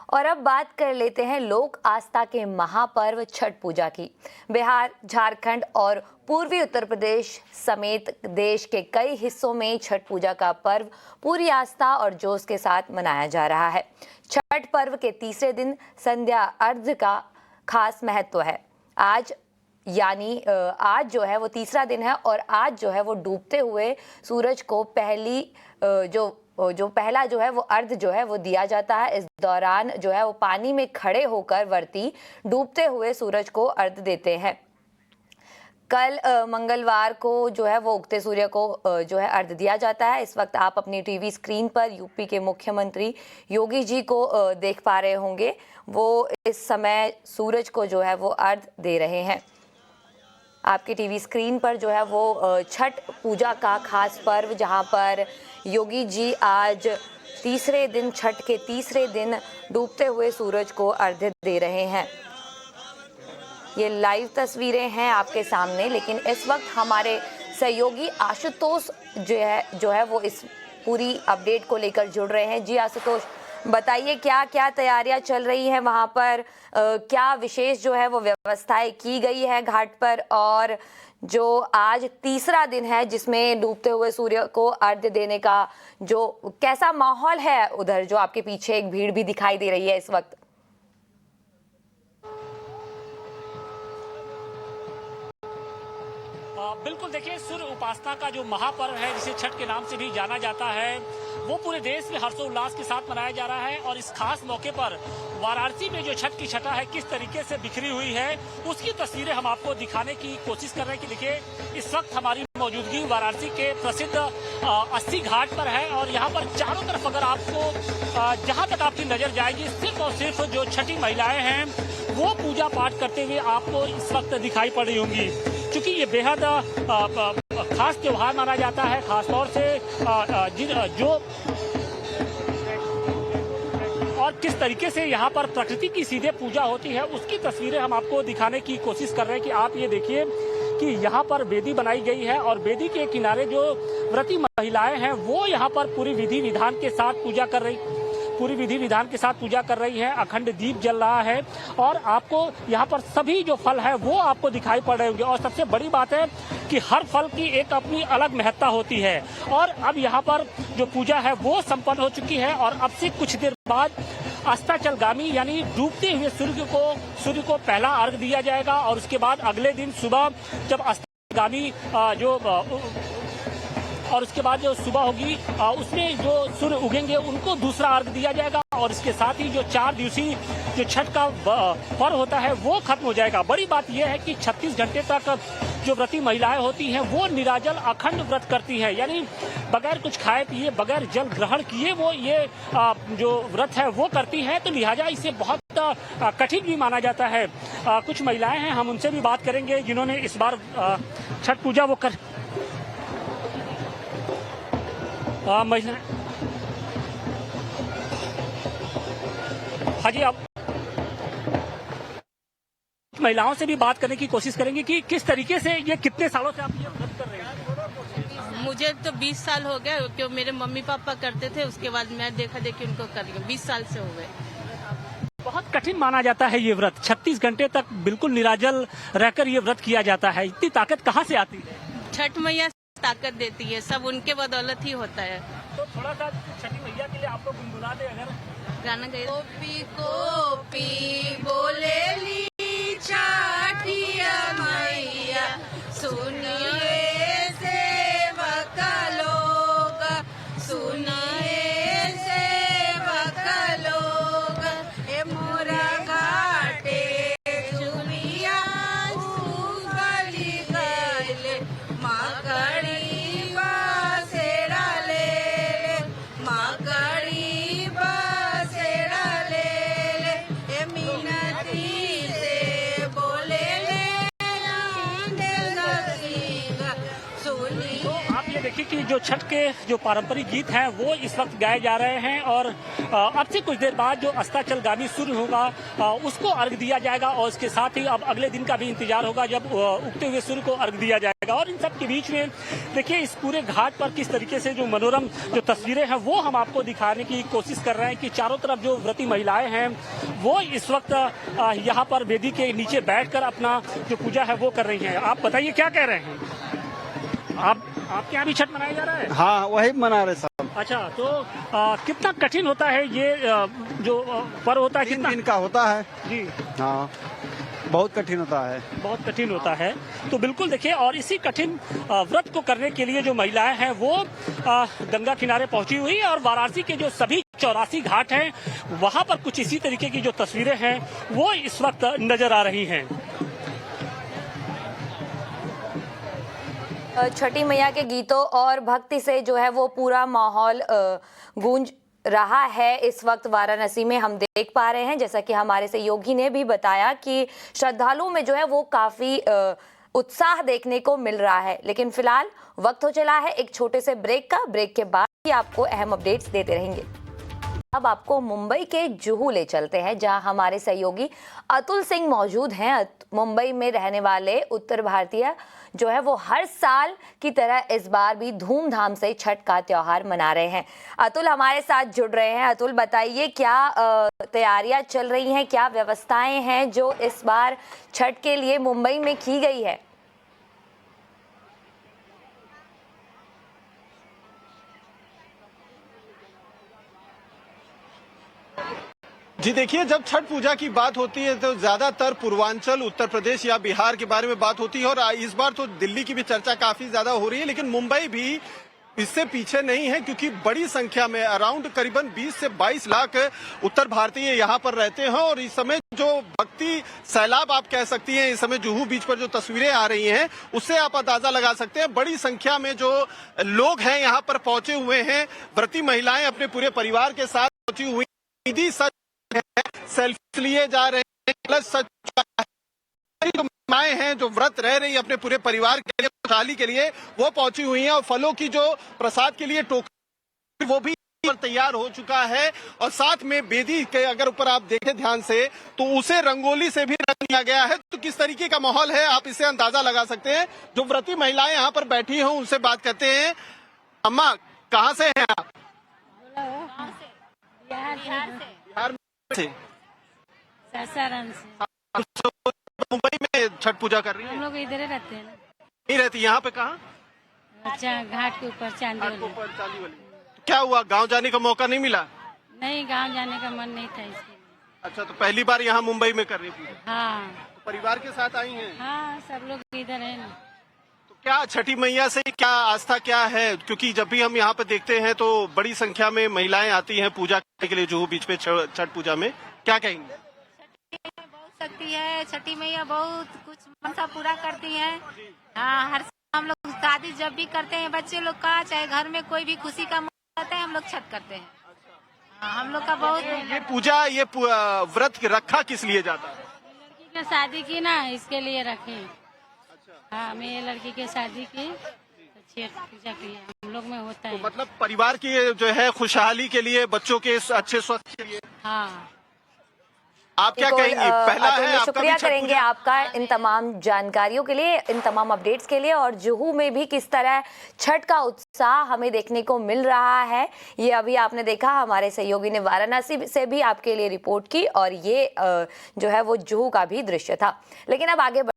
और अब बात कर लेते हैं लोक आस्था के महापर्व छठ पूजा की। बिहार, झारखंड और पूर्वी उत्तर प्रदेश समेत देश के कई हिस्सों में छठ पूजा का पर्व पूरी आस्था और जोश के साथ मनाया जा रहा है। छठ पर्व के तीसरे दिन संध्या अर्घ्य का खास महत्व है। आज जो है वो तीसरा दिन है और आज जो है वो डूबते हुए सूरज को पहला जो है वो अर्घ जो है वो दिया जाता है। इस दौरान जो है वो पानी में खड़े होकर व्रती डूबते हुए सूरज को अर्घ देते हैं। कल मंगलवार को जो है वो उगते सूर्य को जो है अर्घ दिया जाता है। इस वक्त आप अपनी टीवी स्क्रीन पर यूपी के मुख्यमंत्री योगी जी को देख पा रहे होंगे। वो इस समय सूरज को जो है वो अर्घ दे रहे हैं। आपकी टीवी स्क्रीन पर जो है वो छठ पूजा का खास पर्व, जहां पर योगी जी आज तीसरे दिन, छठ के तीसरे दिन डूबते हुए सूरज को अर्घ्य दे रहे हैं। ये लाइव तस्वीरें हैं आपके सामने, लेकिन इस वक्त हमारे सहयोगी आशुतोष जो है वो इस पूरी अपडेट को लेकर जुड़ रहे हैं। जी आशुतोष, बताइए क्या क्या तैयारियां चल रही हैं वहां पर, क्या विशेष जो है वो व्यवस्थाएं की गई है घाट पर, और जो आज तीसरा दिन है जिसमें डूबते हुए सूर्य को अर्घ्य देने का जो कैसा माहौल है उधर, जो आपके पीछे एक भीड़ भी दिखाई दे रही है इस वक्त। बिल्कुल, देखिए, सूर्य उपासना का जो महापर्व है जिसे छठ के नाम से भी जाना जाता है, वो पूरे देश में हर्षोल्लास के साथ मनाया जा रहा है। और इस खास मौके पर वाराणसी में जो छठ की छटा है किस तरीके से बिखरी हुई है, उसकी तस्वीरें हम आपको दिखाने की कोशिश कर रहे हैं। कि देखिए, इस वक्त हमारी मौजूदगी वाराणसी के प्रसिद्ध 80 घाट पर है और यहाँ पर चारों तरफ अगर आपको जहाँ तक आपकी नजर जाएगी, सिर्फ और सिर्फ जो छठी महिलाएं हैं वो पूजा पाठ करते हुए आपको इस वक्त दिखाई पड़ रही होंगी। क्योंकि ये बेहद खास त्योहार माना जाता है, खासतौर से जो और किस तरीके से यहाँ पर प्रकृति की सीधे पूजा होती है उसकी तस्वीरें हम आपको दिखाने की कोशिश कर रहे हैं। कि आप ये देखिए कि यहाँ पर वेदी बनाई गई है और वेदी के किनारे जो व्रती महिलाएं हैं वो यहाँ पर पूरी विधि विधान के साथ पूजा कर रही है। अखंड दीप जल रहा है और आपको यहाँ पर सभी जो फल है वो आपको दिखाई पड़ रहे होंगे। और सबसे बड़ी बात है कि हर फल की एक अपनी अलग महत्ता होती है। और अब यहाँ पर जो पूजा है वो संपन्न हो चुकी है और अब से कुछ देर बाद अस्ताचलगामी यानी डूबते हुए सूर्य को पहला अर्घ दिया जाएगा। और उसके बाद अगले दिन सुबह जब अस्ताचलगामी उसके बाद जो सुबह होगी उसमें जो सूर्य उगेंगे उनको दूसरा अर्घ दिया जाएगा। और इसके साथ ही जो 4 दिवसीय जो छठ का पर्व होता है वो खत्म हो जाएगा। बड़ी बात यह है कि 36 घंटे तक जो व्रती महिलाएं होती हैं वो निराजल अखंड व्रत करती है, यानी बगैर कुछ खाए पिए, बगैर जल ग्रहण किए वो ये जो व्रत है वो करती हैं। तो लिहाजा इसे बहुत कठिन भी माना जाता है। कुछ महिलाएं हैं, हम उनसे भी बात करेंगे जिन्होंने इस बार छठ पूजा वो कर हाँ जी, अब महिलाओं से भी बात करने की कोशिश करेंगे कि किस तरीके से ये कितने सालों से आप ये व्रत कर रहे हैं। मुझे तो 20 साल हो गए, क्योंकि मेरे मम्मी पापा करते थे, उसके बाद मैं देखा देखी उनको कर रही हूँ। 20 साल से हो गए। बहुत कठिन माना जाता है ये व्रत, 36 घंटे तक बिल्कुल निराजल रहकर ये व्रत किया जाता है। इतनी ताकत कहाँ से आती है? छठ मैया ताकत देती है, सब उनके बदौलत ही होता है। तो थोड़ा सा छठी मैया के लिए आप लोग गुनगुना दे अगर गाना गाइए। कोपी कोपी बोलेली छठिया मैया, सुनिए सेवक लोग, सुनिए सेवक लोग, ए मोरा घाटे चुनिया उगली गइले, मकड़ी बसेरा ले, मकड़ी बसेरा ले, ए मिनती से छठ के जो पारंपरिक गीत हैं वो इस वक्त गाए जा रहे हैं और अब से कुछ देर बाद जो अस्ताचलगामी सूर्य होगा उसको अर्घ दिया जाएगा और इसके साथ ही अब अगले दिन का भी इंतजार होगा जब उगते हुए सूर्य को अर्घ दिया जाएगा। और इन सब के बीच में देखिए इस पूरे घाट पर किस तरीके से जो मनोरम जो तस्वीरें हैं वो हम आपको दिखाने की कोशिश कर रहे हैं कि चारों तरफ जो व्रती महिलाएं हैं वो इस वक्त यहाँ पर वेदी के नीचे बैठकर अपना जो पूजा है वो कर रही हैं। आप बताइए क्या कह रहे हैं? आपके यहाँ भी छठ मनाया जा रहा है? हाँ, वही मना रहे सब। अच्छा, तो कितना कठिन होता है ये जो पर्व होता है? 3 दिन का होता है जी। हाँ, बहुत कठिन होता है। बहुत कठिन होता है। तो बिल्कुल देखिए, और इसी कठिन व्रत को करने के लिए जो महिलाएं हैं वो गंगा किनारे पहुंची हुई है और वाराणसी के जो सभी 84 घाट हैं वहां पर कुछ इसी तरीके की जो तस्वीरें हैं वो इस वक्त नजर आ रही हैं। छठी मैया के गीतों और भक्ति से जो है वो पूरा माहौल गूंज रहा है इस वक्त वाराणसी में। हम देख पा रहे हैं, जैसा कि हमारे सहयोगी ने भी बताया, कि श्रद्धालुओं में जो है वो काफी उत्साह देखने को मिल रहा है। लेकिन फिलहाल वक्त हो चला है एक छोटे से ब्रेक का। ब्रेक के बाद ही आपको अहम अपडेट्स देते रहेंगे। अब आपको मुंबई के जुहू ले चलते हैं, जहां हमारे सहयोगी अतुल सिंह मौजूद हैं। मुंबई में रहने वाले उत्तर भारतीय जो है वो हर साल की तरह इस बार भी धूमधाम से छठ का त्योहार मना रहे हैं। अतुल हमारे साथ जुड़ रहे हैं। अतुल, बताइए क्या तैयारियां चल रही हैं, क्या व्यवस्थाएं हैं जो इस बार छठ के लिए मुंबई में की गई है? जी देखिए, जब छठ पूजा की बात होती है तो ज्यादातर पूर्वांचल, उत्तर प्रदेश या बिहार के बारे में बात होती है और इस बार तो दिल्ली की भी चर्चा काफी ज्यादा हो रही है, लेकिन मुंबई भी इससे पीछे नहीं है, क्योंकि बड़ी संख्या में अराउंड करीबन 20 से 22 लाख उत्तर भारतीय यहाँ पर रहते हैं। और इस समय जो भक्ति सैलाब आप कह सकती हैं, इस समय जुहू बीच पर जो तस्वीरें आ रही हैं उससे आप अंदाजा लगा सकते हैं। बड़ी संख्या में जो लोग हैं यहाँ पर पहुंचे हुए हैं, व्रती महिलाएं अपने पूरे परिवार के साथ पहुंची हुई, सीधी सच सेल्फी लिए जा रहे हैं। प्लस सच जो माएं हैं जो व्रत रह रही अपने पूरे परिवार के लिए, खुशहाली के लिए, वो पहुंची हुई हैं और फलों की जो प्रसाद के लिए टोकरी वो भी तैयार हो चुका है। और साथ में वेदी के अगर ऊपर आप देखें ध्यान से तो उसे रंगोली से भी रंग दिया गया है। तो किस तरीके का माहौल है आप इससे अंदाजा लगा सकते हैं। जो व्रती महिलाएं यहाँ पर बैठी हों उनसे बात करते हैं। अम्मा, कहाँ से हैं आप? बिहार से। सासाराम से। मुंबई में छठ पूजा कर रही है? हम लोग इधर ही रहते हैं ना। नहीं रहती यहाँ पे? कहाँ? अच्छा, घाट के ऊपर चांदी वाली। तो क्या हुआ, गांव जाने का मौका नहीं मिला? नहीं, गांव जाने का मन नहीं था इसके लिए। अच्छा, तो पहली बार यहाँ मुंबई में कर रही पूजा? हाँ। तो परिवार के साथ आई हैं? हाँ, सब लोग इधर है ना। तो क्या छठी मैया से क्या आस्था क्या है? क्योंकि जब भी हम यहाँ पे देखते हैं तो बड़ी संख्या में महिलाएं आती हैं पूजा करने के लिए जुहू बीच पे छठ पूजा में, क्या कहेंगे? बहुत शक्ति है, छठी मैया बहुत कुछ मनसा पूरा करती हैं। हाँ, हर साल हम लोग शादी जब भी करते हैं, बच्चे लोग का चाहे घर में कोई भी खुशी का मौका रहता है, हम लोग छठ करते हैं। हाँ, हम लोग का बहुत ये पूजा, ये व्रत रखा किस लिए जाता है? लड़की की शादी की ना, इसके लिए रखे। हाँ, मेरी लड़की की शादी की तो छठ पूजा की हम लोग में होता है। तो मतलब परिवार की जो है खुशहाली के लिए, बच्चों के अच्छे स्वास्थ्य के लिए। हाँ। आप क्या कहेंगे? पहला है आपका शुक्रिया भी छठ करेंगे पूजा? आपका इन तमाम जानकारियों के लिए, इन तमाम अपडेट्स के लिए। और जुहू में भी किस तरह छठ का उत्साह हमें देखने को मिल रहा है, ये अभी आपने देखा। हमारे सहयोगी ने वाराणसी से भी आपके लिए रिपोर्ट की और ये जो है वो जुहू का भी दृश्य था। लेकिन अब आगे